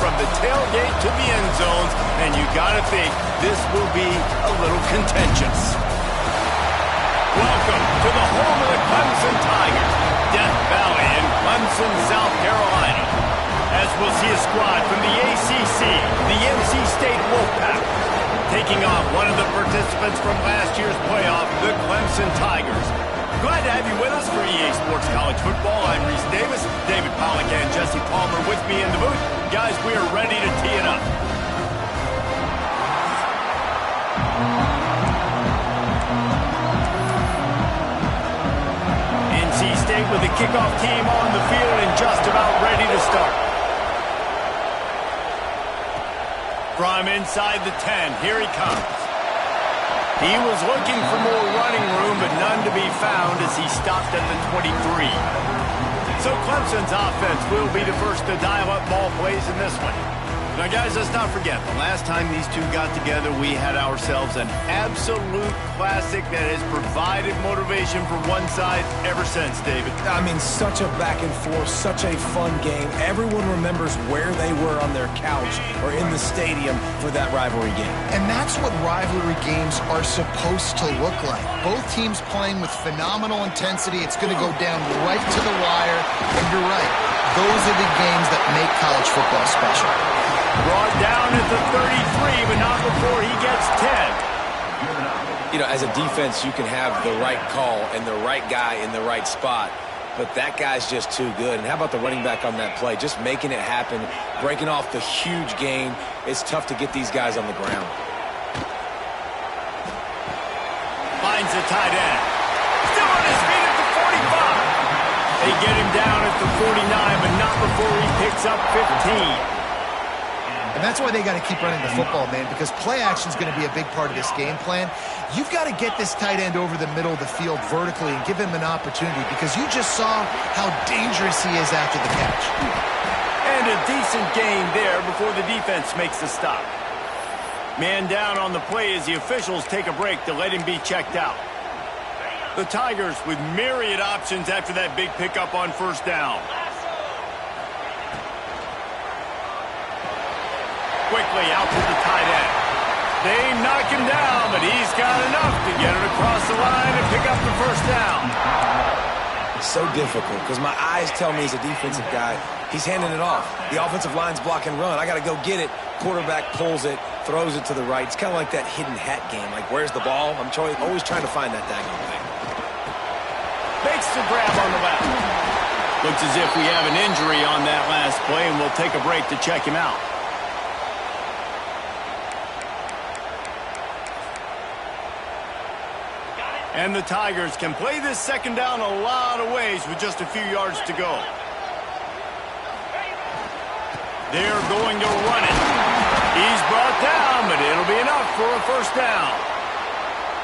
from the tailgate to the end zones, and you got to think this will be a little contentious. Welcome to the home of the Clemson Tigers, Death Valley in Clemson, South Carolina. As we'll see a squad from the ACC, the NC State Wolfpack, taking on one of the participants from last year's playoff, the Clemson Tigers. Glad to have you with us for EA Sports College Football. I'm Reese Davis, David Pollack and Jesse Palmer with me in the booth. Guys, we are ready to tee it up. NC State with the kickoff team on the field and just about ready to start. From inside the 10, here he comes. He was looking for more running room, but none to be found as he stopped at the 23. So Clemson's offense will be the first to dial up ball plays in this one. Now, guys, let's not forget, the last time these two got together, we had ourselves an absolute classic that has provided motivation for one side ever since, David. I mean, such a back and forth, such a fun game. Everyone remembers where they were on their couch or in the stadium for that rivalry game. And that's what rivalry games are supposed to look like. Both teams playing with phenomenal intensity. It's going to go down right to the wire. And you're right, those are the games that make college football special. Brought down at the 33, but not before he gets 10. You know, as a defense, you can have the right call and the right guy in the right spot, but that guy's just too good. And how about the running back on that play? Just making it happen, breaking off the huge gain. It's tough to get these guys on the ground. Finds the tight end. Still on his feet at the 45. They get him down at the 49, but not before he picks up 15. And that's why they got to keep running the football, man, because play action is going to be a big part of this game plan. You've got to get this tight end over the middle of the field vertically and give him an opportunity, because you just saw how dangerous he is after the catch. And a decent gain there before the defense makes the stop. Man down on the play as the officials take a break to let him be checked out. The Tigers with myriad options after that big pickup on first down. Quickly out to the tight end. They knock him down, but he's got enough to get it across the line and pick up the first down. It's so difficult because my eyes tell me he's a defensive guy. He's handing it off. The offensive line's block and run. I got to go get it. Quarterback pulls it, throws it to the right. It's kind of like that hidden hat game. Like, where's the ball? I'm always trying to find that daggone thing. Makes the grab on the left. Looks as if we have an injury on that last play, and we'll take a break to check him out. And the Tigers can play this second down a lot of ways with just a few yards to go. They're going to run it. He's brought down, but it'll be enough for a first down.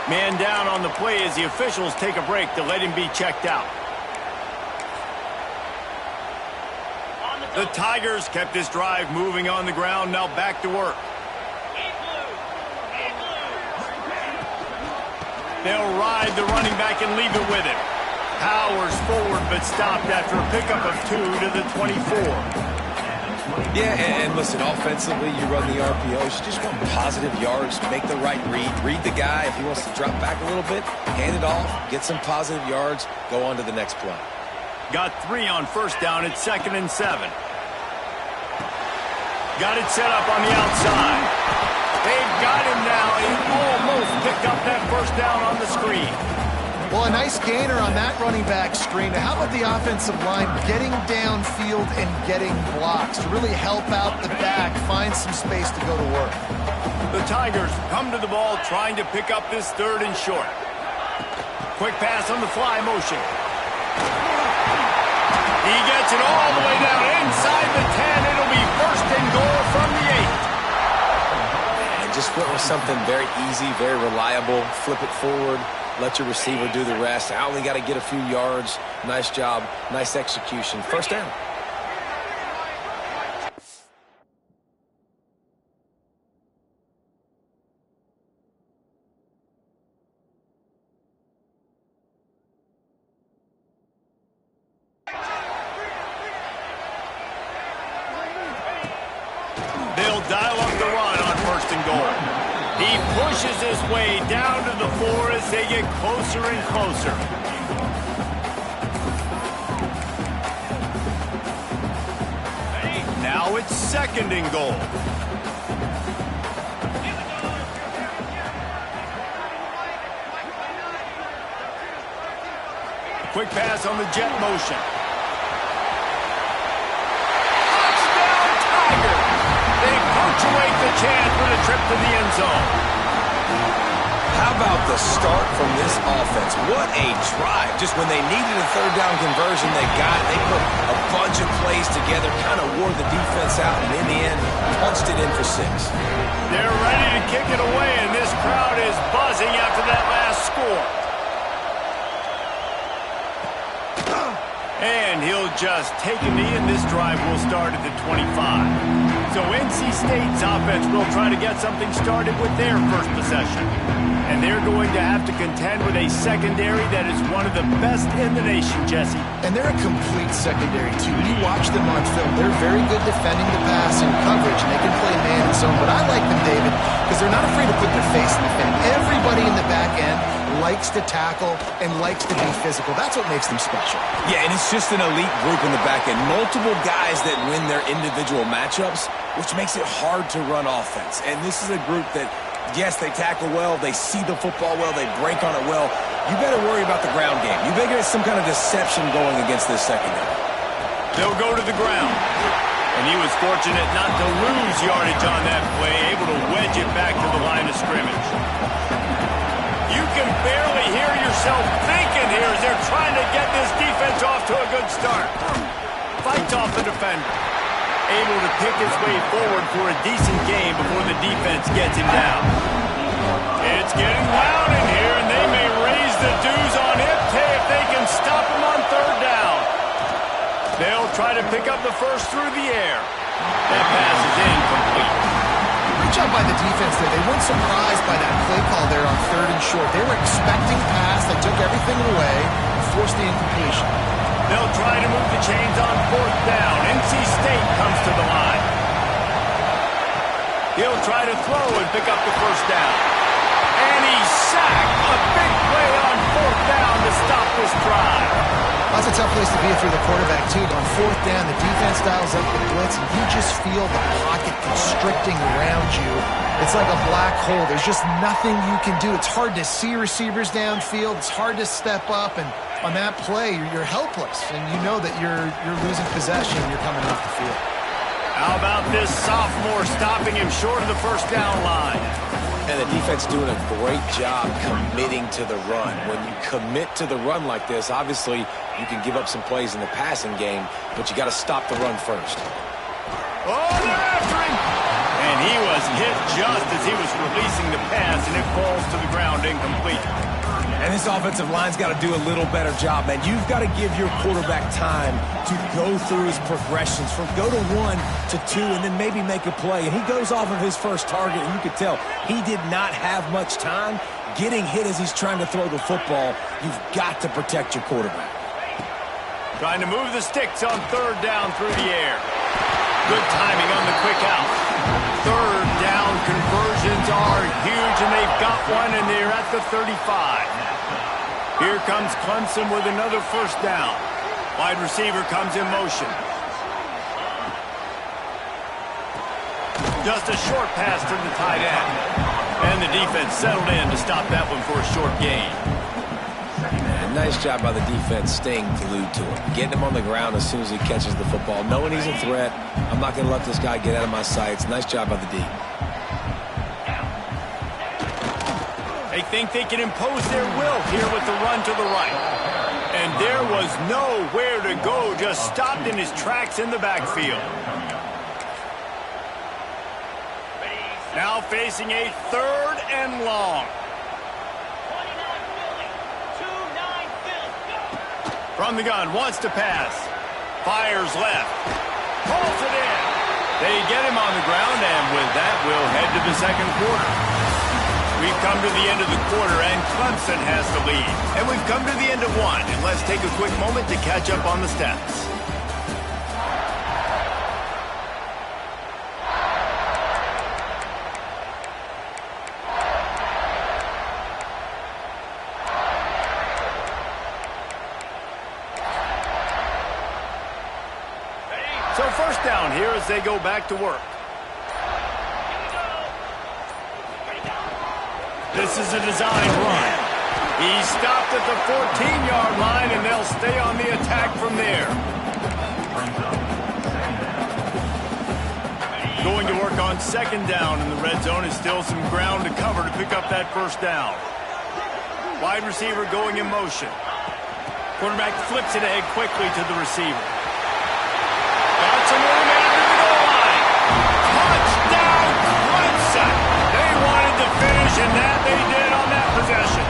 Man down on the play as the officials take a break to let him be checked out. The Tigers kept this drive moving on the ground, now back to work. They'll ride the running back and leave it with him. Powers forward, but stopped after a pickup of 2 to the 24. Yeah, and listen, offensively, you run the RPOs. You just want positive yards, make the right read. Read the guy. If he wants to drop back a little bit, hand it off, get some positive yards, go on to the next play. Got 3 on first down at 2nd and 7. Got it set up on the outside. They've got him now. He almost picked up that first down on the screen. Well, a nice gainer on that running back screen. How about the offensive line getting downfield and getting blocks to really help out the back, find some space to go to work? The Tigers come to the ball trying to pick up this 3rd and short. Quick pass on the fly motion. He gets it all the way down inside the 10. It'll be 1st and goal from the 8. Just went with something very easy, very reliable. Flip it forward, let your receiver do the rest. I only got to get a few yards. Nice job, nice execution. First down. dial up the run on 1st and goal. He pushes his way down to the 4 as they get closer and closer. Now it's 2nd and goal. Quick pass on the jet motion. Touchdown, Tiger! They punctuate the chance with a trip to the end zone. How about the start from this offense? What a drive. Just when they needed a 3rd down conversion, they got it. They put a bunch of plays together, kind of wore the defense out, and in the end, punched it in for 6. They're ready to kick it away, and this crowd is buzzing after that last score. And he'll just take a knee, and this drive will start at the 25. So NC State's offense will try to get something started with their first possession. And they're going to have to contend with a secondary that is one of the best in the nation, Jesse. And they're a complete secondary, too. When you watch them on film, they're very good defending the pass and coverage, and they can play man and zone. But I like them, David, because they're not afraid to put their face in the fan. Everybody in the back end likes to tackle and likes to be physical. That's what makes them special. Yeah, and it's just an elite group in the back end. Multiple guys that win their individual matchups, which makes it hard to run offense. And this is a group that, yes, they tackle well, they see the football well, they break on it well. You better worry about the ground game. You better get some kind of deception going against this secondary. They'll go to the ground. And he was fortunate not to lose yardage on that play, able to wedge it back to the line of scrimmage. You can barely hear yourself thinking here as they're trying to get this defense off to a good start. Fights off the defender. Able to pick his way forward for a decent game before the defense gets him down. It's getting loud in here, and they may raise the dues on Ipte if they can stop him on 3rd down. They'll try to pick up the first through the air. That pass is incomplete. Great job by the defense there. They weren't surprised by that play call there on 3rd and short. They were expecting pass. They took everything away and forced the incompletion. They'll try to move the chains on 4th down. NC State comes to the line. He'll try to throw and pick up the 1st down. And he's sacked. A big play on 4th down to stop this drive. That's a tough place to be if you're the quarterback, too. On 4th down, the defense dials up the blitz, and you just feel the pocket constricting around you. It's like a black hole. There's just nothing you can do. It's hard to see receivers downfield. It's hard to step up, and on that play, you're helpless, and you know that you're losing possession and you're coming off the field. How about this sophomore stopping him short of the 1st down line? And the defense doing a great job committing to the run. When you commit to the run like this, obviously you can give up some plays in the passing game, but you got to stop the run first. Oh, they're after him! And he was hit just as he was releasing the pass, and it falls to the ground incomplete. And this offensive line's got to do a little better job, man. You've got to give your quarterback time to go through his progressions from go to 1 to 2 and then maybe make a play. And he goes off of his first target, and you could tell he did not have much time getting hit as he's trying to throw the football. You've got to protect your quarterback. Trying to move the sticks on 3rd down through the air. Good timing on the quick out. 3rd down conversions are huge, and they've got one, and they're at the 35. Here comes Clemson with another 1st down. Wide receiver comes in motion. Just a short pass to the tight end. And the defense settled in to stop that one for a short gain. Man, nice job by the defense staying glued to him. Getting him on the ground as soon as he catches the football. Knowing he's a threat, I'm not going to let this guy get out of my sights. Nice job by the D. They think they can impose their will here with the run to the right. And there was nowhere to go, just stopped in his tracks in the backfield. Now facing a 3rd and long. From the gun, wants to pass. Fires left. Pulls it in. They get him on the ground, and with that, we'll head to the 2nd quarter. We've come to the end of the quarter, and Clemson has the lead. And we've come to the end of one, and let's take a quick moment to catch up on the stats. they go back to work. This is a design run. He stopped at the 14-yard line, and they'll stay on the attack from there. Going to work on second down in the red zone is still some ground to cover to pick up that first down. Wide receiver going in motion. Quarterback flips it ahead quickly to the receiver. Got some room after the goal line. Touchdown, Clemson! They wanted to finish, and that they did on that possession.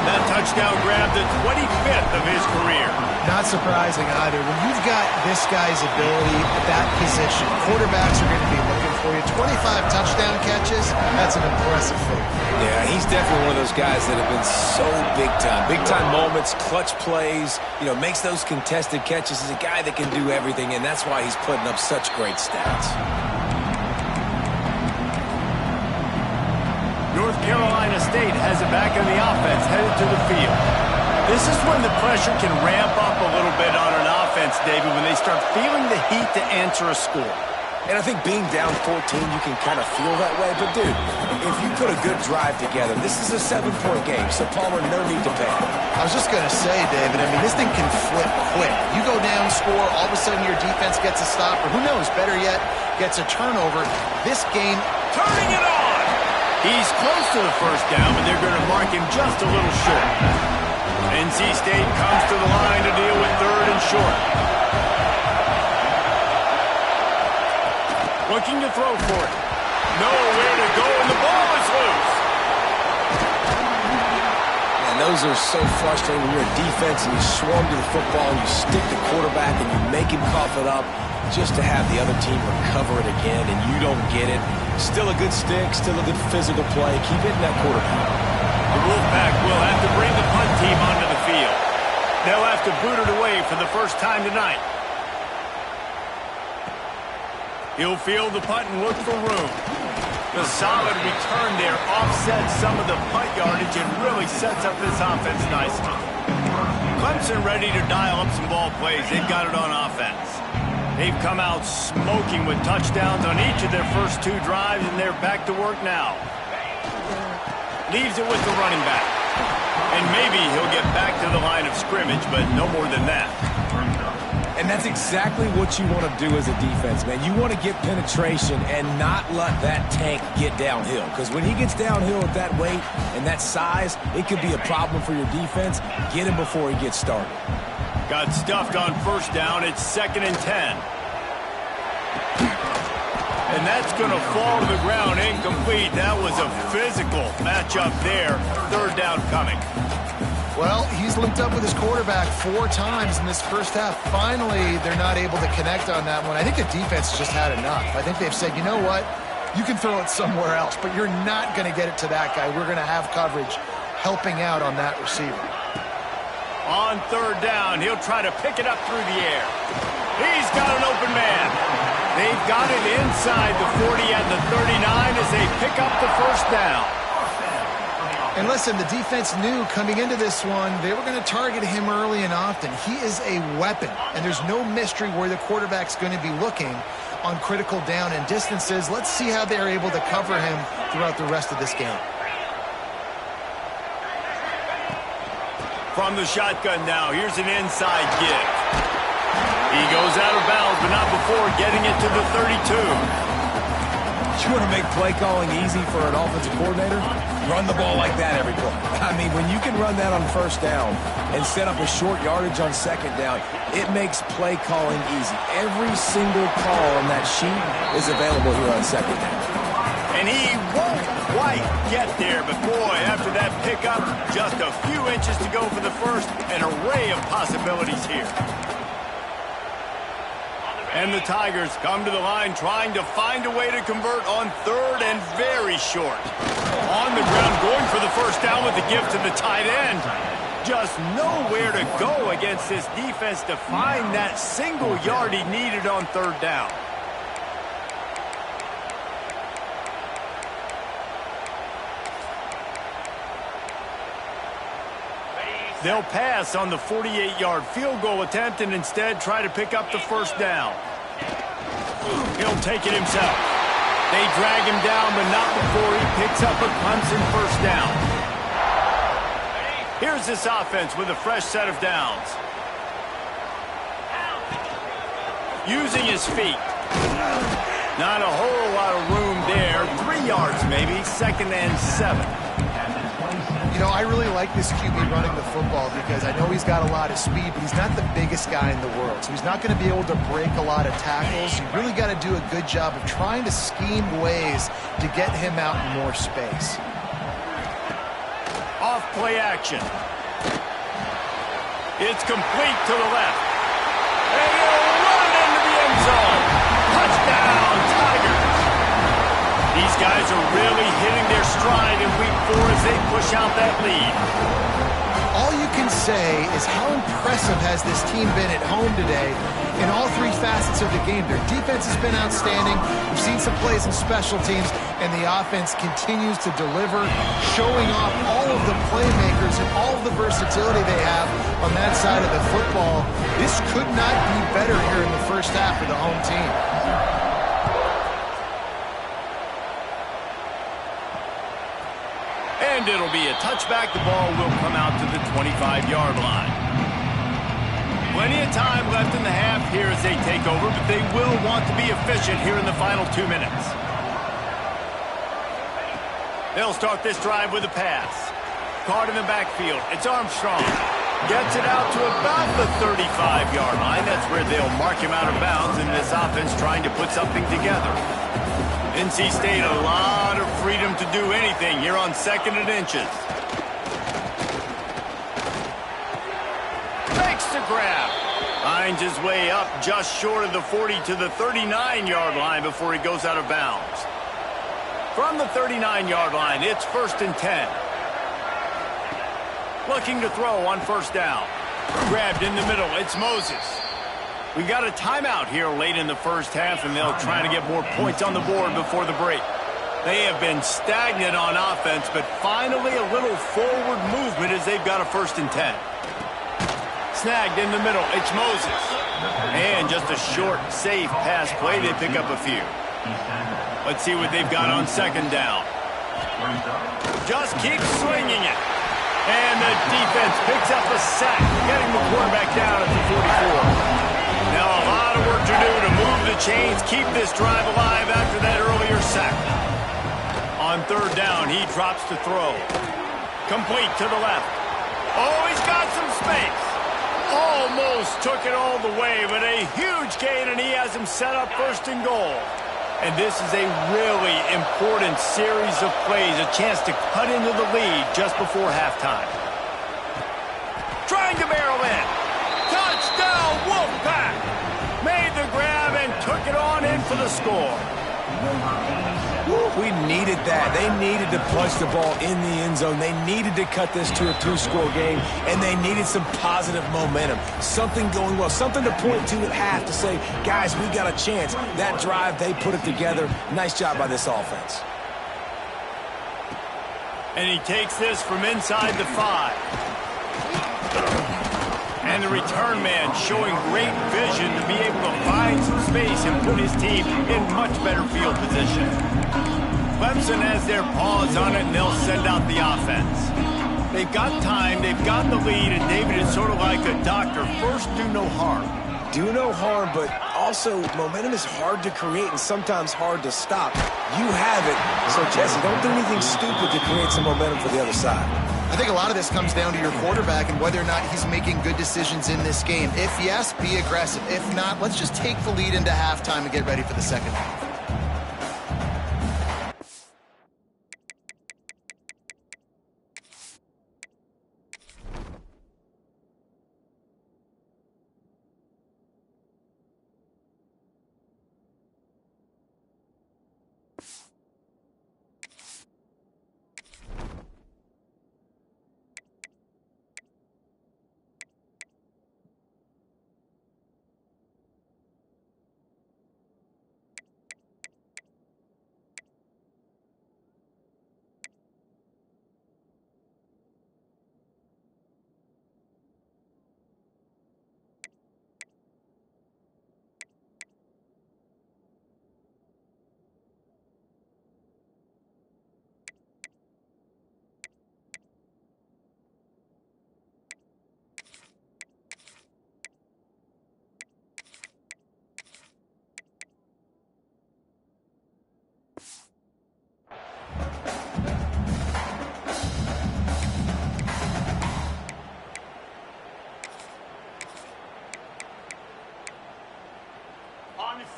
That touchdown grabbed the 25th of his career. Not surprising either. When you've got this guy's ability at that position, quarterbacks are going to be looking for you. 25 touchdown catches, that's an impressive thing. Yeah, he's definitely one of those guys that have been so big time. Big time moments, clutch plays, makes those contested catches. He's a guy that can do everything, and that's why he's putting up such great stats. North Carolina State has it back in the offense, headed to the field. This is when the pressure can ramp up a little bit on an offense, David, when they start feeling the heat to answer a score. And I think being down 14, you can kind of feel that way. But, dude, if you put a good drive together, this is a 7-point game, so Palmer, no need to panic. I was just going to say, David, this thing can flip quick. You go down, score, all of a sudden your defense gets a stop, or who knows, better yet, gets a turnover. This game, turning it on! He's close to the first down, but they're going to mark him just a little short. NC State comes to the line to deal with third and short. Looking to throw for it. Nowhere to go, and the ball is loose. And those are so frustrating when you're a defense and you swarm to the football, and you stick the quarterback, and you make him cough it up just to have the other team recover it again, and you don't get it. Still a good stick, still a good physical play. Keep hitting that quarterback. The Wolfpack will have to bring the punt team onto the field. They'll have to boot it away for the first time tonight. He'll field the punt and look for room. The solid return there offsets some of the punt yardage and really sets up this offense nicely. Clemson ready to dial up some ball plays. They've got it on offense. They've come out smoking with touchdowns on each of their first 2 drives, and they're back to work now. Leaves it with the running back. And maybe he'll get back to the line of scrimmage, but no more than that. And that's exactly what you want to do as a defense, man. You want to get penetration and not let that tank get downhill. Because when he gets downhill at that weight and that size, it could be a problem for your defense. Get him before he gets started. Got stuffed on first down. It's 2nd and 10. And that's going to fall to the ground incomplete. That was a physical matchup there. 3rd down coming. Well, he's linked up with his quarterback 4 times in this first half. Finally, they're not able to connect on that one. I think the defense just had enough. I think they've said, you know what? You can throw it somewhere else, but you're not going to get it to that guy. We're going to have coverage helping out on that receiver. On 3rd down, he'll try to pick it up through the air. He's got an open man. They've got it inside the 40 and the 39 as they pick up the first down. And listen, the defense knew coming into this one, they were going to target him early and often. He is a weapon, and there's no mystery where the quarterback's going to be looking on critical down and distances. Let's see how they're able to cover him throughout the rest of this game. From the shotgun now, here's an inside give. He goes out of bounds, but not before getting it to the 32. You want to make play calling easy for an offensive coordinator? Run the ball like that every play. I mean, when you can run that on first down and set up a short yardage on second down, it makes play calling easy. Every single call on that sheet is available here on second down. And he won't quite get there, but boy, after that pickup, just a few inches to go for the first, an array of possibilities here. And the Tigers come to the line trying to find a way to convert on 3rd and very short. On the ground, going for the first down with the give to the tight end. Just nowhere to go against this defense to find that single yard he needed on 3rd down. They'll pass on the 48-yard field goal attempt and instead try to pick up the first down. He'll take it himself. They drag him down, but not before he picks up a Clemson first down. Here's this offense with a fresh set of downs. Using his feet. Not a whole lot of room there. 3 yards maybe, 2nd and 7. You know, I really like this QB running the football because I know he's got a lot of speed, but he's not the biggest guy in the world. So he's not going to be able to break a lot of tackles. You really got to do a good job of trying to scheme ways to get him out in more space. Off play action. It's complete to the left. And he'll run it into the end zone. Touchdown, Tigers. These guys are really hitting their stride in week 4 as they push out that lead. All you can say is how impressive has this team been at home today in all 3 facets of the game. Their defense has been outstanding. We've seen some plays in special teams, and the offense continues to deliver, showing off all of the playmakers and all of the versatility they have on that side of the football. This could not be better here in the first half for the home team. And it'll be a touchback. The ball will come out to the 25-yard line. Plenty of time left in the half here as they take over, but they will want to be efficient here in the final 2 minutes. They'll start this drive with a pass. Caught in the backfield. It's Armstrong. Gets it out to about the 35-yard line. That's where they'll mark him out of bounds, and this offense trying to put something together. NC State a lot of freedom to do anything here on 2nd and inches. Makes the grab. Finds his way up just short of the 40 to the 39-yard line before he goes out of bounds. From the 39-yard line, it's 1st and 10. Looking to throw on 1st down. Grabbed in the middle. It's Moses. We got a timeout here late in the first half, and they'll try to get more points on the board before the break. They have been stagnant on offense, but finally a little forward movement as they've got a 1st and 10. Snagged in the middle. It's Moses. And just a short, safe pass play. They pick up a few. Let's see what they've got on 2nd down. Just keep swinging it. And the defense picks up a sack, getting the quarterback down at the 44. Now a lot of work to do to move the chains, keep this drive alive after that earlier sack. On 3rd down, he drops to throw. Complete to the left. Oh, he's got some space. Almost took it all the way, but a huge gain, and he has him set up 1st and goal. And this is a really important series of plays, a chance to cut into the lead just before halftime. Trying to barrel in. Touchdown, Wolfpack! Made the grab and took it on in for the score. We needed that. They needed to punch the ball in the end zone. They needed to cut this to a 2-score game, and they needed some positive momentum. Something going well, something to point to at half to say, guys, we got a chance. That drive, they put it together. Nice job by this offense. And he takes this from inside the 5. And the return man showing great vision to be able to find some space and put his team in much better field position. Clemson has their paws on it, and they'll send out the offense. They've got time, they've got the lead, and David is sort of like a doctor. First, do no harm. Do no harm, but also momentum is hard to create and sometimes hard to stop. You have it, so Jesse, don't do anything stupid to create some momentum for the other side. I think a lot of this comes down to your quarterback and whether or not he's making good decisions in this game. If yes, be aggressive. If not, let's just take the lead into halftime and get ready for the second half.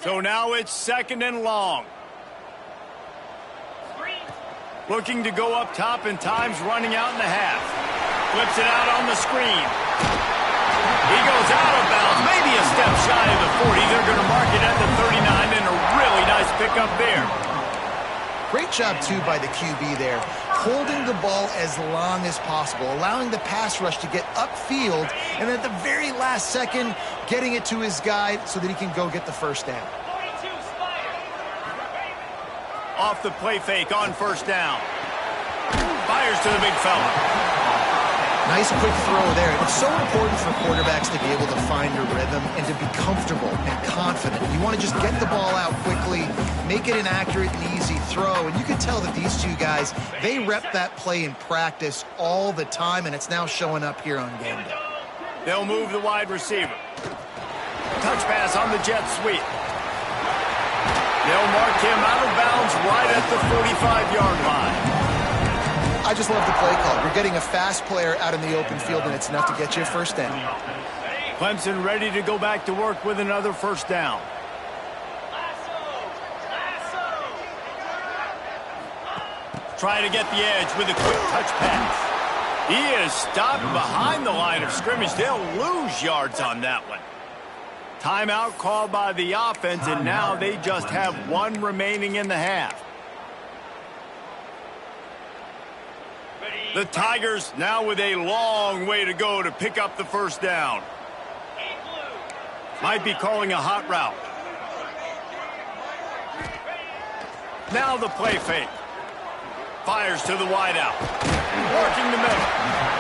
So now it's 2nd and long. Looking to go up top, and time's running out in the half. Flips it out on the screen. He goes out of bounds, maybe a step shy of the 40. They're going to mark it at the 39, and a really nice pickup there. Great job, too, by the QB there, holding the ball as long as possible, allowing the pass rush to get upfield, and at the very last second, getting it to his guy so that he can go get the first down. Off the play fake on 1st down. Fires to the big fella. Nice quick throw there. It's so important for quarterbacks to be able to find a rhythm and to be comfortable and confident. You want to just get the ball out quickly, make it an accurate and easy throw. And you can tell that these two guys, they rep that play in practice all the time, and it's now showing up here on game day. They'll move the wide receiver. Touch pass on the jet sweep. They'll mark him out of bounds right at the 45-yard line. I just love the play call. You're getting a fast player out in the open field, and it's enough to get you a first down. Clemson ready to go back to work with another 1st down. Try to get the edge with a quick touch pass. He is stopped behind the line of scrimmage. They'll lose yards on that one. Timeout called by the offense, and now they just have 1 remaining in the half. The Tigers now with a long way to go to pick up the 1st down. Might be calling a hot route. Now the play fake. Fires to the wideout. Working the middle.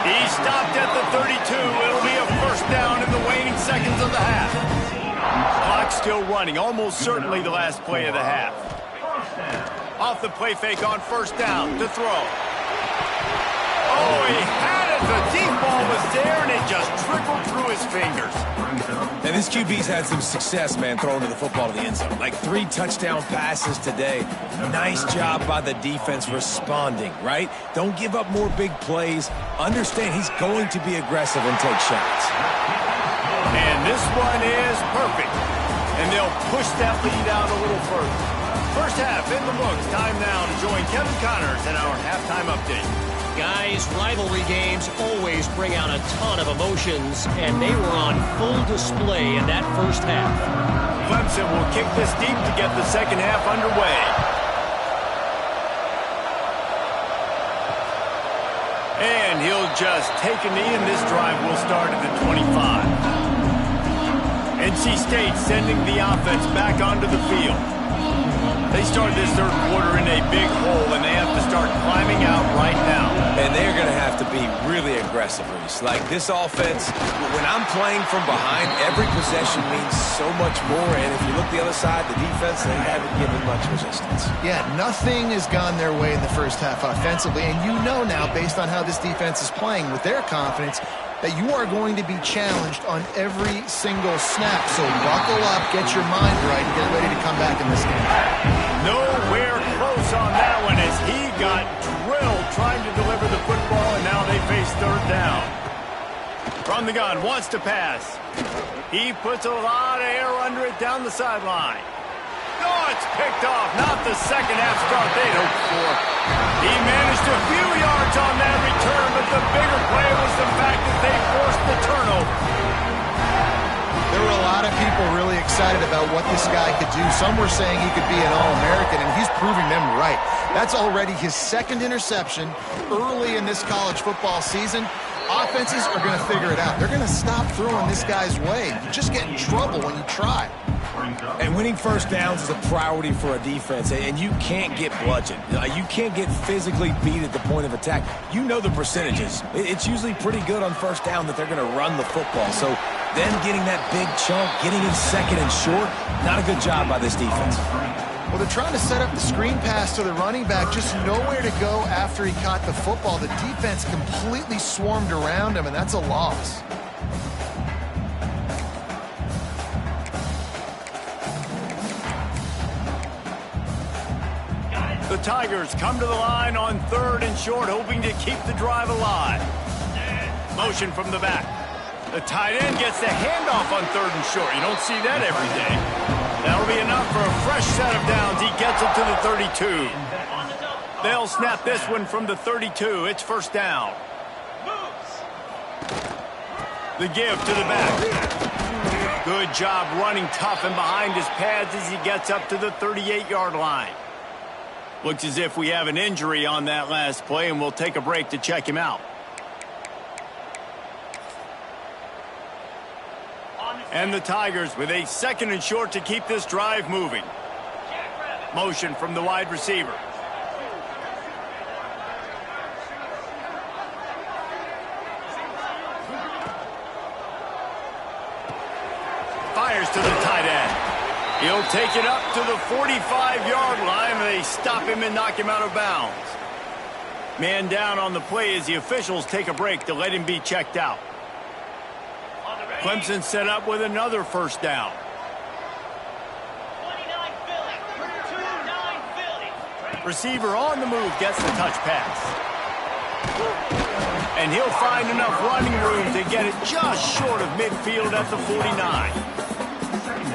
He's stopped at the 32. It'll be a 1st down in the waning seconds of the half. Clock still running. Almost certainly the last play of the half. Off the play fake on 1st down to throw. Oh, he had it. The deep ball was there, and it just trickled through his fingers. And this QB's had some success, man, throwing the football to the end zone. Like 3 touchdown passes today. Nice job by the defense responding, right? Don't give up more big plays. Understand he's going to be aggressive and take shots. And this one is perfect. And they'll push that lead out a little further. First half in the books. Time now to join Kevin Connors in our halftime update. Guys, rivalry games always bring out a ton of emotions, and they were on full display in that first half. Clemson will kick this deep to get the second half underway. And he'll just take a knee, and this drive will start at the 25. NC State sending the offense back onto the field. They start this 3rd quarter in a big hole, and they have to start climbing out right now. And they're going to have to be really aggressive, Reese. Like this offense, when I'm playing from behind, every possession means so much more. And if you look the other side, the defense, they haven't given much resistance. Yeah, nothing has gone their way in the first half offensively. And you know now, based on how this defense is playing with their confidence, that you are going to be challenged on every single snap. So buckle up, get your mind right, and get ready to come back in this game. Nowhere close on that one as he got drilled trying to deliver the football, and now they face 3rd down. From the gun, wants to pass. He puts a lot of air under it down the sideline. Oh, it's picked off. Not the second half start they'd hoped for. He managed a few yards on that return, but the bigger play was the fact that they forced the turnover. There were a lot of people really excited about what this guy could do. Some were saying he could be an All-American, and he's proving them right. That's already his 2nd interception early in this college football season. Offenses are going to figure it out. They're going to stop throwing this guy's way. You just get in trouble when you try. And winning 1st downs is a priority for a defense, and you can't get bludgeoned. You can't get physically beat at the point of attack. You know the percentages. It's usually pretty good on 1st down that they're going to run the football. So then getting that big chunk, getting in 2nd and short, not a good job by this defense. Well, they're trying to set up the screen pass to the running back, just nowhere to go after he caught the football. The defense completely swarmed around him, and that's a loss. The Tigers come to the line on 3rd and short, hoping to keep the drive alive. Motion from the back. The tight end gets the handoff on 3rd and short. You don't see that every day. That'll be enough for a fresh set of downs. He gets it to the 32. They'll snap this one from the 32. It's first down. The give to the back. Good job running tough and behind his pads as he gets up to the 38-yard line. Looks as if we have an injury on that last play, and we'll take a break to check him out. And the Tigers with a 2nd and short to keep this drive moving. Motion from the wide receiver. Fires to the tight end. He'll take it up to the 45-yard line, and they stop him and knock him out of bounds. Man down on the play as the officials take a break to let him be checked out. Clemson set up with another first down. Receiver on the move gets the touch pass. And he'll find enough running room to get it just short of midfield at the 49.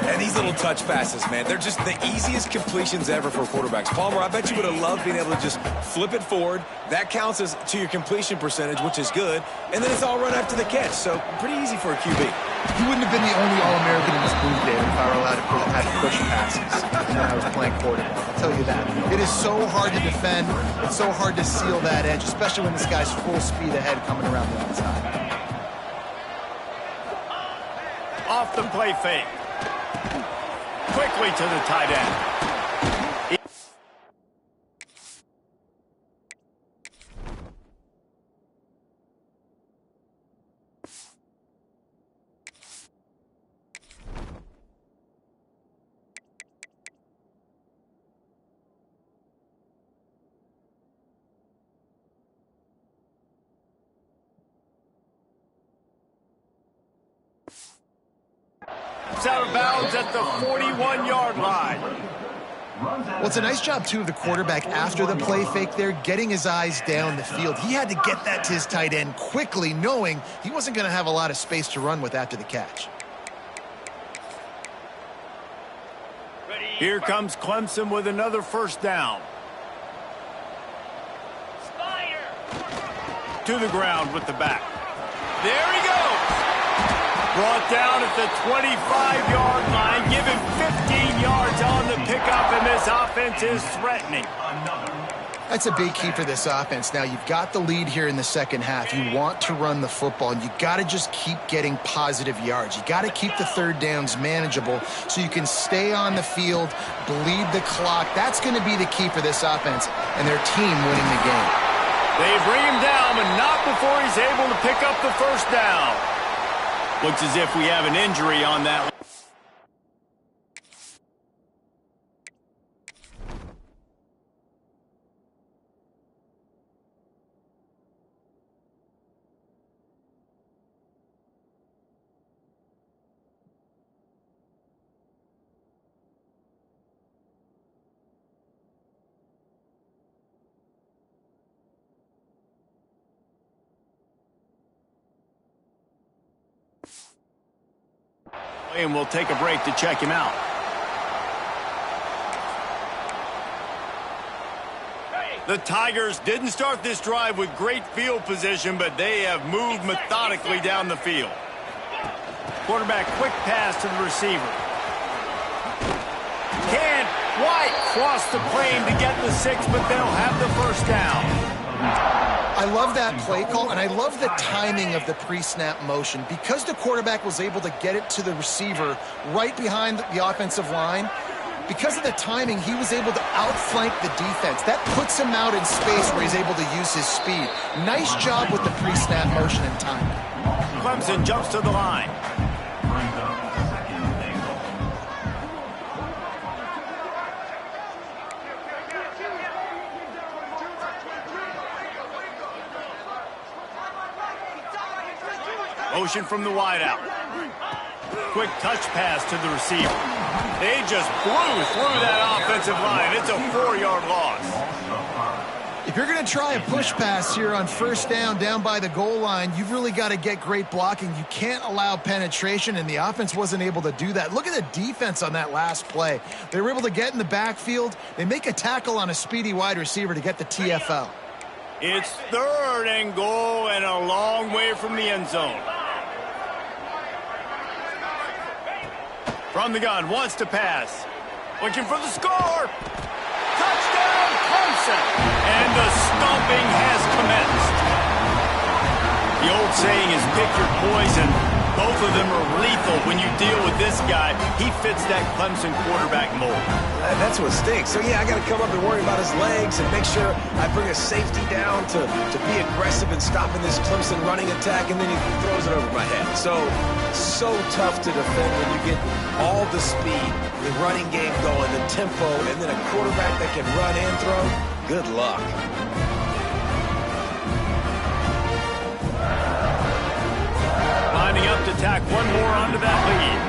And these little touch passes, man, they're just the easiest completions ever for quarterbacks. Palmer, I bet you would have loved being able to just flip it forward. That counts as to your completion percentage, which is good. And then it's all run after the catch, so pretty easy for a QB. He wouldn't have been the only All-American in this booth, David, if I were allowed to have push passes when I was playing quarterback. I'll tell you that. It is so hard to defend. It's so hard to seal that edge, especially when this guy's full speed ahead coming around the outside. Off the play fake. Quickly to the tight end. Out of bounds at the 41-yard line. Well, it's a nice job, too, of the quarterback after the play fake there, getting his eyes down the field. He had to get that to his tight end quickly, knowing he wasn't going to have a lot of space to run with after the catch. Here comes Clemson with another first down. To the ground with the back. There he goes. Brought down at the 25-yard line. Give him 15 yards on the pickup, and this offense is threatening. That's a big key for this offense. Now, you've got the lead here in the second half. You want to run the football, and you got to just keep getting positive yards. You got to keep the third downs manageable so you can stay on the field, bleed the clock. That's going to be the key for this offense and their team winning the game. They bring him down, but not before he's able to pick up the first down. Looks as if we have an injury on that. And we'll take a break to check him out. The Tigers didn't start this drive with great field position, but they have moved methodically down the field. Quarterback quick pass to the receiver. Can't quite cross the plane to get the 6, but they'll have the first down. I love that play call, and I love the timing of the pre-snap motion. Because the quarterback was able to get it to the receiver right behind the offensive line, because of the timing, he was able to outflank the defense. That puts him out in space where he's able to use his speed. Nice job with the pre-snap motion and timing. Clemson jumps to the line. Motion from the wideout. Quick touch pass to the receiver. They just blew through that offensive line. It's a 4-yard loss. If you're going to try a push pass here on first down by the goal line, you've really got to get great blocking. You can't allow penetration, and the offense wasn't able to do that. Look at the defense on that last play. They were able to get in the backfield. They make a tackle on a speedy wide receiver to get the TFL. It's 3rd and goal and a long way from the end zone. From the gun, wants to pass. Looking for the score. Touchdown, Clemson. And the stomping has commenced. The old saying is pick your poison. Both of them are lethal when you deal with this guy. He fits that Clemson quarterback mold. That's what stinks. So, yeah, I got to come up and worry about his legs and make sure I bring a safety down to be aggressive in stopping this Clemson running attack, and then he throws it over my head. So tough to defend when you get all the speed, the running game going, the tempo, and then a quarterback that can run and throw. Good luck. Lining up to tack one more onto that lead.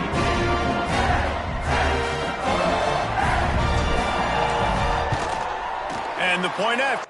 And the point after.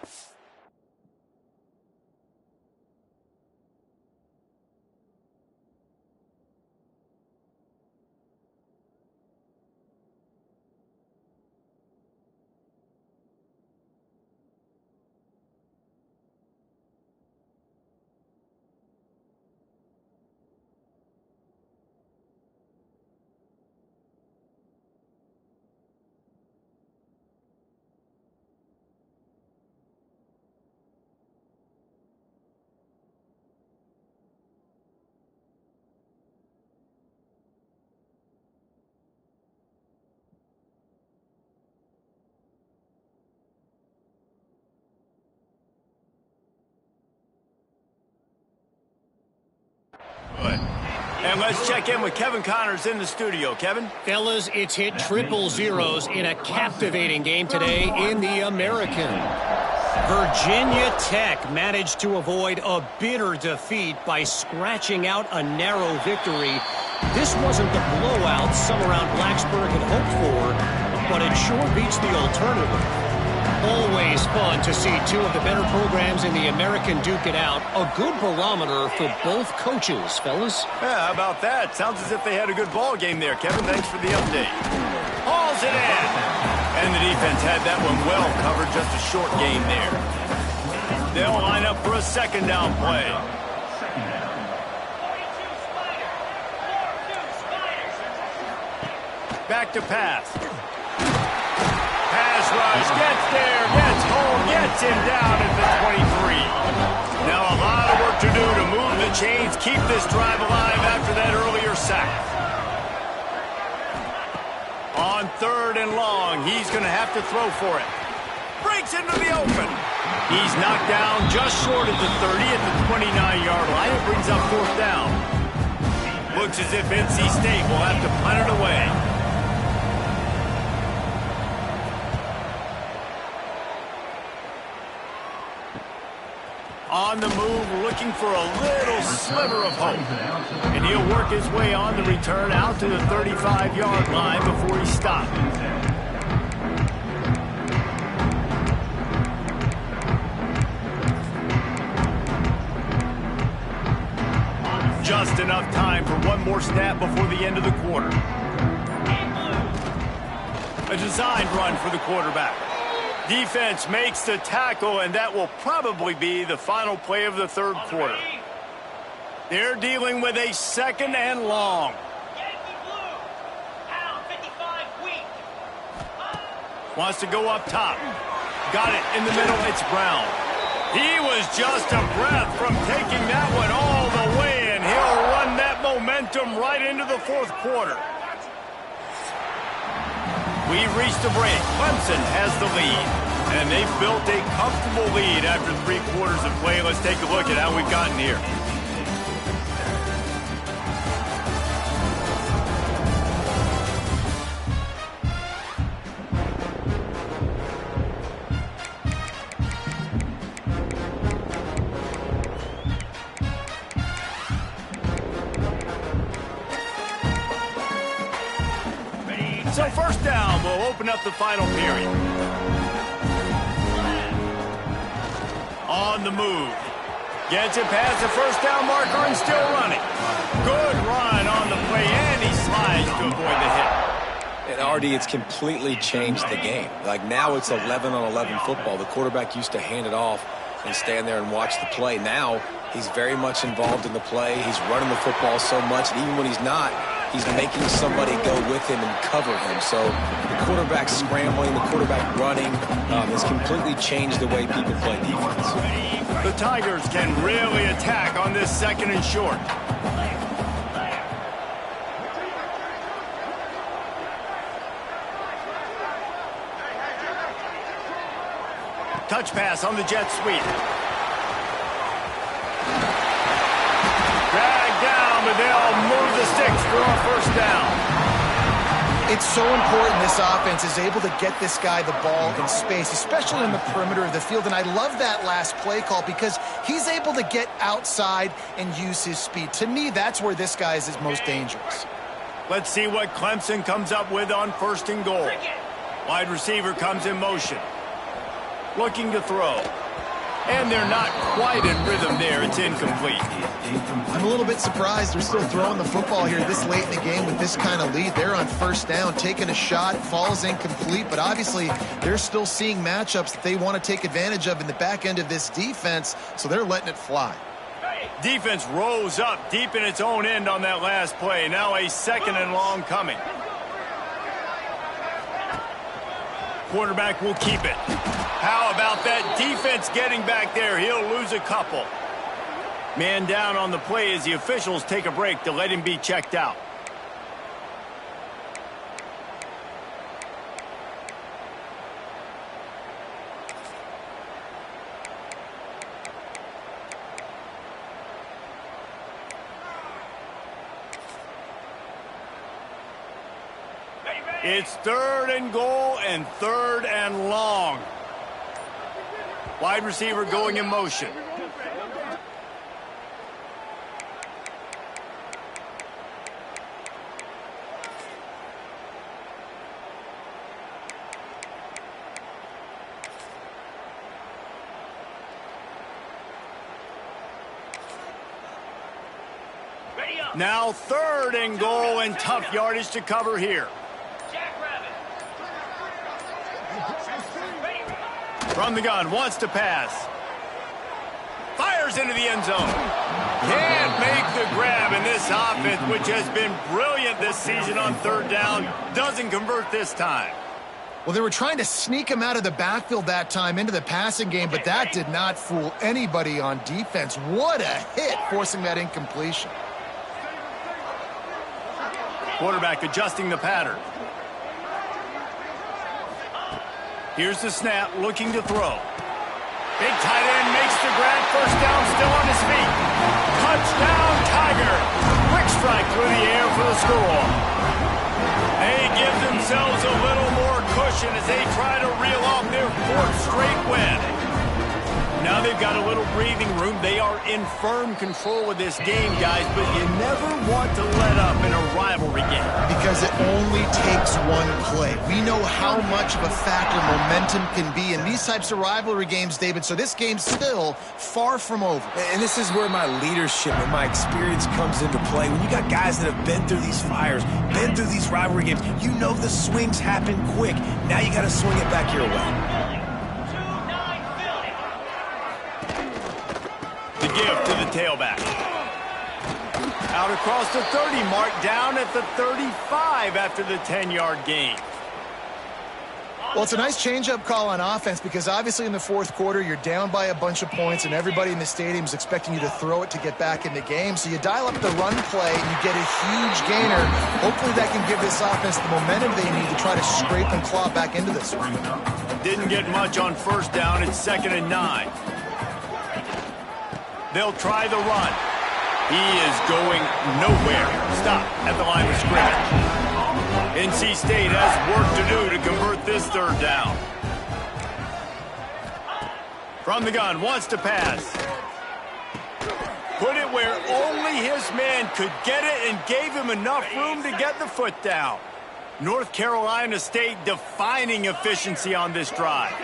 And let's check in with Kevin Connors in the studio. Kevin? Fellas, it's hit triple zeros in a captivating game today in the American. Virginia Tech managed to avoid a bitter defeat by scratching out a narrow victory. This wasn't the blowout some around Blacksburg had hoped for, but it sure beats the alternative. Always fun to see two of the better programs in the American duke it out. A good barometer for both coaches, fellas. Yeah, how about that? Sounds as if they had a good ball game there, Kevin. Thanks for the update. Hauls it in. And the defense had that one well covered. Just a short game there. They'll line up for a second down play. Back to pass. Pass rush, gets there, gets home, gets him down at the 23. Now a lot of work to do to move the chains, keep this drive alive after that earlier sack. On 3rd and long, he's going to have to throw for it. Breaks into the open. He's knocked down just short of the 30 at the 29-yard line. It brings up 4th down. Looks as if NC State will have to punt it away. On the move, looking for a little sliver of hope. And he'll work his way on the return out to the 35-yard line before he's stopped. Just enough time for one more snap before the end of the quarter. A designed run for the quarterback. Defense makes the tackle, and that will probably be the final play of the 3rd quarter. They're dealing with a 2nd and long. Wants to go up top. Got it in the middle. It's Brown. He was just a breath from taking that one all the way, and he'll run that momentum right into the 4th quarter. We've reached a break. Clemson has the lead. And they've built a comfortable lead after 3 quarters of play. Let's take a look at how we've gotten here. So 1st down will open up the final period. On the move. Gets it past the first down marker and still running. Good run on the play, and he slides to avoid the hit. And RD, it's completely changed the game. Like now it's 11-on-11 football. The quarterback used to hand it off and stand there and watch the play. Now he's very much involved in the play. He's running the football so much, and even when he's not, he's making somebody go with him and cover him. So the quarterback scrambling, the quarterback running has completely changed the way people play defense. The Tigers can really attack on this 2nd and short. Touch pass on the jet sweep. Dragged down, but they'll move the sticks for a first down. It's so important this offense is able to get this guy the ball in space, especially in the perimeter of the field. And I love that last play call because he's able to get outside and use his speed. To me, that's where this guy is his most dangerous. Let's see what Clemson comes up with on 1st and goal. Wide receiver comes in motion. Looking to throw. And they're not quite in rhythm there. It's incomplete. I'm a little bit surprised they're still throwing the football here this late in the game with this kind of lead. They're on 1st down, taking a shot, falls incomplete, but obviously they're still seeing matchups that they want to take advantage of in the back end of this defense, so they're letting it fly. Defense rose up deep in its own end on that last play. Now a 2nd and long coming. Quarterback will keep it. How about that defense getting back there? He'll lose a couple. Man down on the play as the officials take a break to let him be checked out. It's 3rd and goal and 3rd and long. Wide receiver going in motion. Now 3rd and goal and tough yardage to cover here. From the gun, wants to pass. Fires into the end zone. Can't make the grab, in this offense, which has been brilliant this season on 3rd down, doesn't convert this time. Well, they were trying to sneak him out of the backfield that time into the passing game, but that did not fool anybody on defense. What a hit, forcing that incompletion. Quarterback adjusting the pattern. Here's the snap, looking to throw. Big tight end makes the grab, 1st down, still on his feet. Touchdown, Tiger. Quick strike through the air for the score. They give themselves a little more cushion as they try to reel off their 4th straight win. Now they've got a little breathing room. They are in firm control of this game, guys, but you never want to let up in a rivalry game. Because it only takes one play. We know how much of a factor momentum can be in these types of rivalry games, David, so this game's still far from over. And this is where my leadership and my experience comes into play. When you got guys that have been through these fires, been through these rivalry games, you know the swings happen quick. Now you got to swing it back your way. The give to the tailback. Out across the 30 mark, down at the 35 after the 10-yard gain. Well, it's a nice change-up call on offense because obviously in the 4th quarter, you're down by a bunch of points and everybody in the stadium is expecting you to throw it to get back in the game. So you dial up the run play and you get a huge gainer. Hopefully that can give this offense the momentum they need to try to scrape and claw back into this one. Didn't get much on 1st down. It's 2nd and 9. They'll try the run. He is going nowhere. Stop at the line of scrimmage. NC State has work to do to convert this 3rd down. From the gun, wants to pass. Put it where only his man could get it and gave him enough room to get the foot down. North Carolina State defining efficiency on this drive.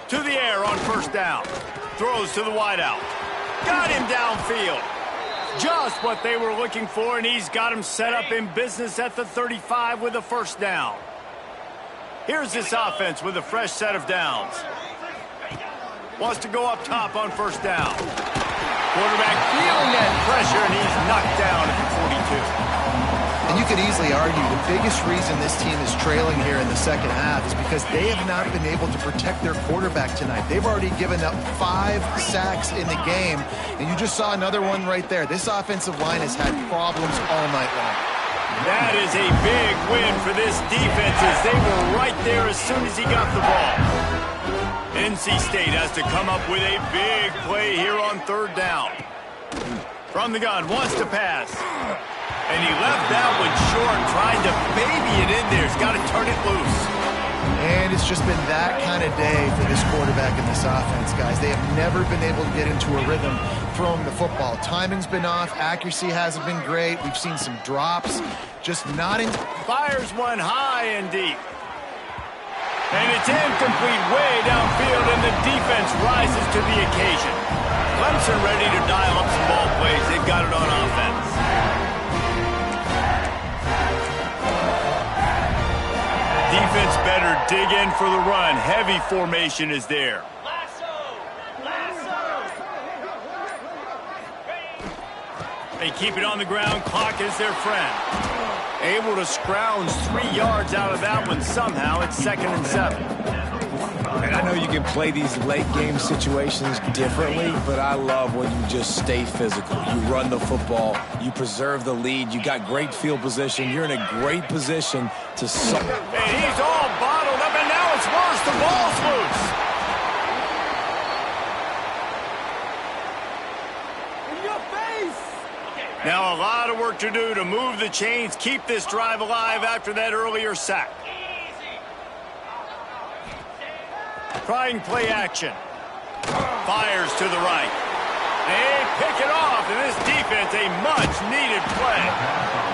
To the air on first down. Throws to the wideout. Got him downfield. Just what they were looking for, and he's got him set up in business at the 35 with a first down. Here's this offense with a fresh set of downs. Wants to go up top on first down. Quarterback feeling that pressure, and he's knocked down at the 42. And you could easily argue the biggest reason this team is trailing here in the second half is because they have not been able to protect their quarterback tonight. They've already given up 5 sacks in the game, and you just saw another one right there. This offensive line has had problems all night long. That is a big win for this defense as they were right there as soon as he got the ball. NC State has to come up with a big play here on third down. From the gun, wants to pass. And he left that one short, trying to baby it in there. He's got to turn it loose. And it's just been that kind of day for this quarterback and this offense, guys. They have never been able to get into a rhythm throwing the football. Timing's been off. Accuracy hasn't been great. We've seen some drops. Just not in. Fires one high and deep. And it's incomplete way downfield, and the defense rises to the occasion. Clemson ready to dial up some ball plays. They've got it on offense. Defense better dig in for the run. Heavy formation is there. They keep it on the ground. Clock is their friend. Able to scrounge 3 yards out of that one somehow. It's 2nd and 7. And I know you can play these late-game situations differently, but I love when you just stay physical. You run the football. You preserve the lead. You got great field position. You're in a great position to... And he's all bottled up, and now it's worse. The ball's loose. In your face! Now a lot of work to do to move the chains, keep this drive alive after that earlier sack. Trying play action. Fires to the right. They pick it off, and this defense, a much-needed play.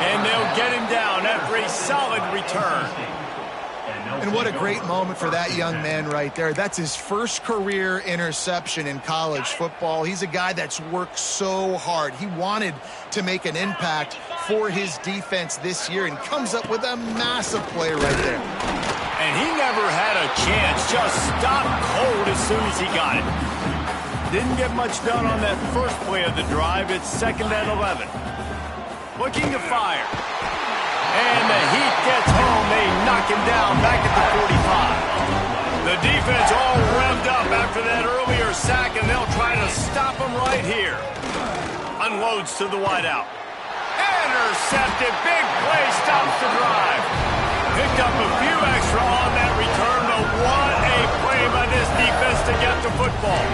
And they'll get him down after a solid return. And what a great moment for that young man right there. That's his first career interception in college football. He's a guy that's worked so hard. He wanted to make an impact for his defense this year and comes up with a massive play right there. And he never had a chance, just stopped cold as soon as he got it. Didn't get much done on that first play of the drive. It's 2nd and 11. Looking to fire. And the heat gets home. They knock him down back at the 45. The defense all revved up after that earlier sack, and they'll try to stop him right here. Unloads to the wideout. Intercepted. Big play stops the drive. Picked up a few extra on that return, but what a play by this defense to get the football.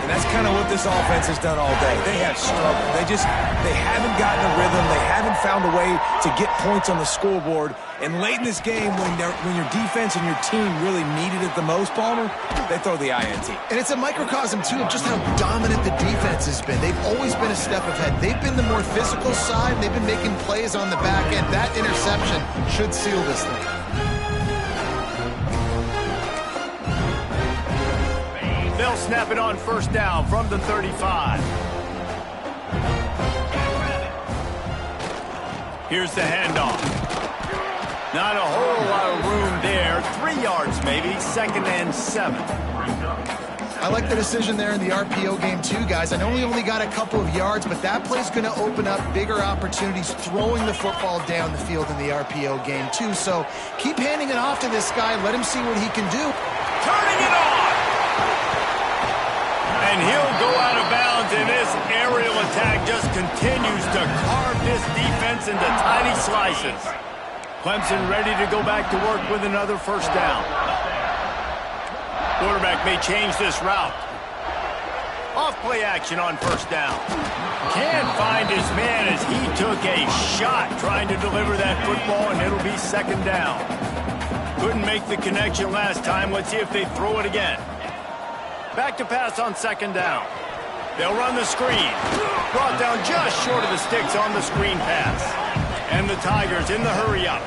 And that's kind of what this offense has done all day. They have struggled. They haven't gotten a rhythm. They haven't found a way to get points on the scoreboard. And late in this game, when your defense and your team really needed it the most, Palmer, they throw the INT. And it's a microcosm, too, of just how dominant the defense has been. They've always been a step ahead. They've been the more physical side. They've been making plays on the back end. That interception should seal this thing. They'll snap it on first down from the 35. Here's the handoff. Not a whole lot of room there. 3 yards maybe. 2nd and 7. I like the decision there in the RPO game too, guys. I know he only got a couple of yards, but that play's going to open up bigger opportunities throwing the football down the field in the RPO game too. So keep handing it off to this guy. Let him see what he can do. Turning it on! And he'll go out of bounds, and this aerial attack just continues to carve this defense into tiny slices. Clemson ready to go back to work with another first down. Quarterback may change this route. Off play action on first down. Can't find his man as he took a shot trying to deliver that football, and it'll be 2nd down. Couldn't make the connection last time. Let's see if they throw it again. Back to pass on 2nd down. They'll run the screen. Brought down just short of the sticks on the screen pass. And the Tigers in the hurry up.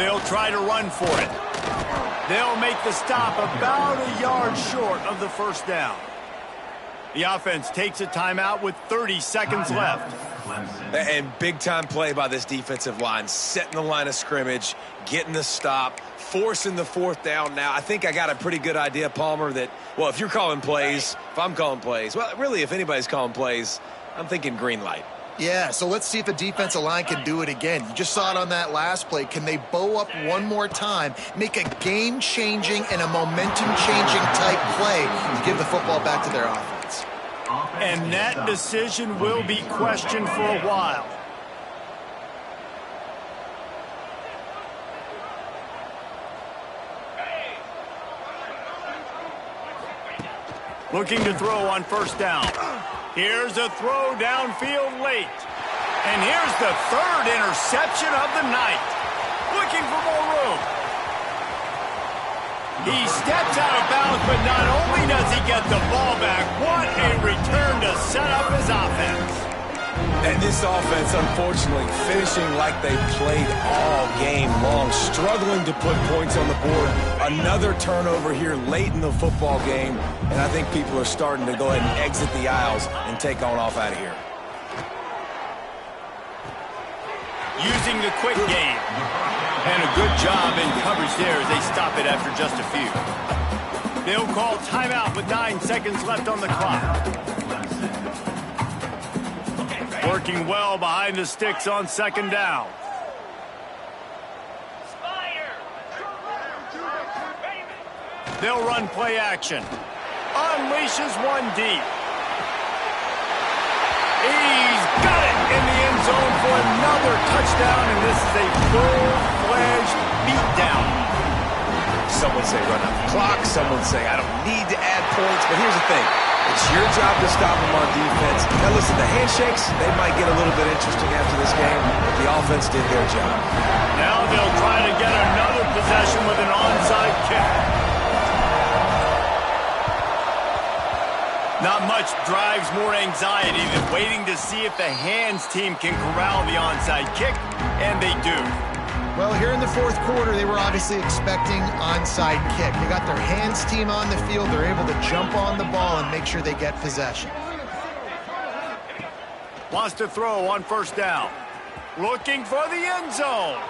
They'll try to run for it. They'll make the stop about a yard short of the first down. The offense takes a timeout with 30 seconds left. And big-time play by this defensive line, setting the line of scrimmage, getting the stop, forcing the fourth down. Now, I think I got a pretty good idea, Palmer, that, well, if you're calling plays, if I'm calling plays, well, really, if anybody's calling plays, I'm thinking green light. Yeah, so let's see if the defensive line can do it again. You just saw it on that last play. Can they bow up one more time, make a game-changing and a momentum-changing type play to give the football back to their offense? And that decision will be questioned for a while. Looking to throw on first down. Here's a throw downfield late. And here's the third interception of the night. Looking for more room. He steps out of bounds, but not only does he get the ball back, what a return to set up his offense. And this offense, unfortunately, finishing like they played all game long, struggling to put points on the board. Another turnover here late in the football game, and I think people are starting to go ahead and exit the aisles and take on off out of here. Using the quick game. And a good job in coverage there as they stop it after just a few. They'll call timeout with 9 seconds left on the clock. Working well behind the sticks on second down. They'll run play action. Unleashes one deep. He's got it in the end zone for another touchdown, and this is a full-fledged beatdown. Some would say run out the clock. Some would say I don't need to add points. But here's the thing. It's your job to stop them on defense. Now, listen, the handshakes, they might get a little bit interesting after this game, but the offense did their job. Now they'll try to get another possession with an onside kick. Not much drives more anxiety than waiting to see if the hands team can corral the onside kick, and they do. Well, here in the fourth quarter, they were obviously expecting onside kick. They got their hands team on the field. They're able to jump on the ball and make sure they get possession. Wants to throw on first down. Looking for the end zone.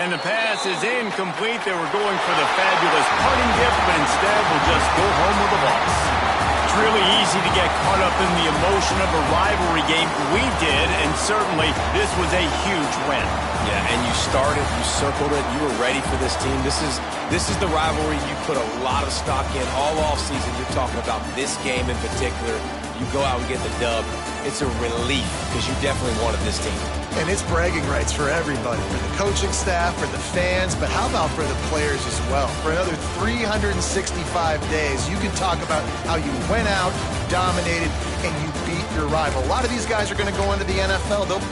And the pass is incomplete. They were going for the fabulous parting gift, but instead will just go home with a loss. It's really easy to get caught up in the emotion of a rivalry game. We did, and certainly this was a huge win. Yeah, and you started, you circled it, you were ready for this team. This is the rivalry you put a lot of stock in all offseason. You're talking about this game in particular. You go out and get the dub. It's a relief because you definitely wanted this team. And it's bragging rights for everybody, for the coaching staff, for the fans, but how about for the players as well? For another 365 days, you can talk about how you went out, dominated, and you beat your rival. A lot of these guys are going to go into the NFL. They'll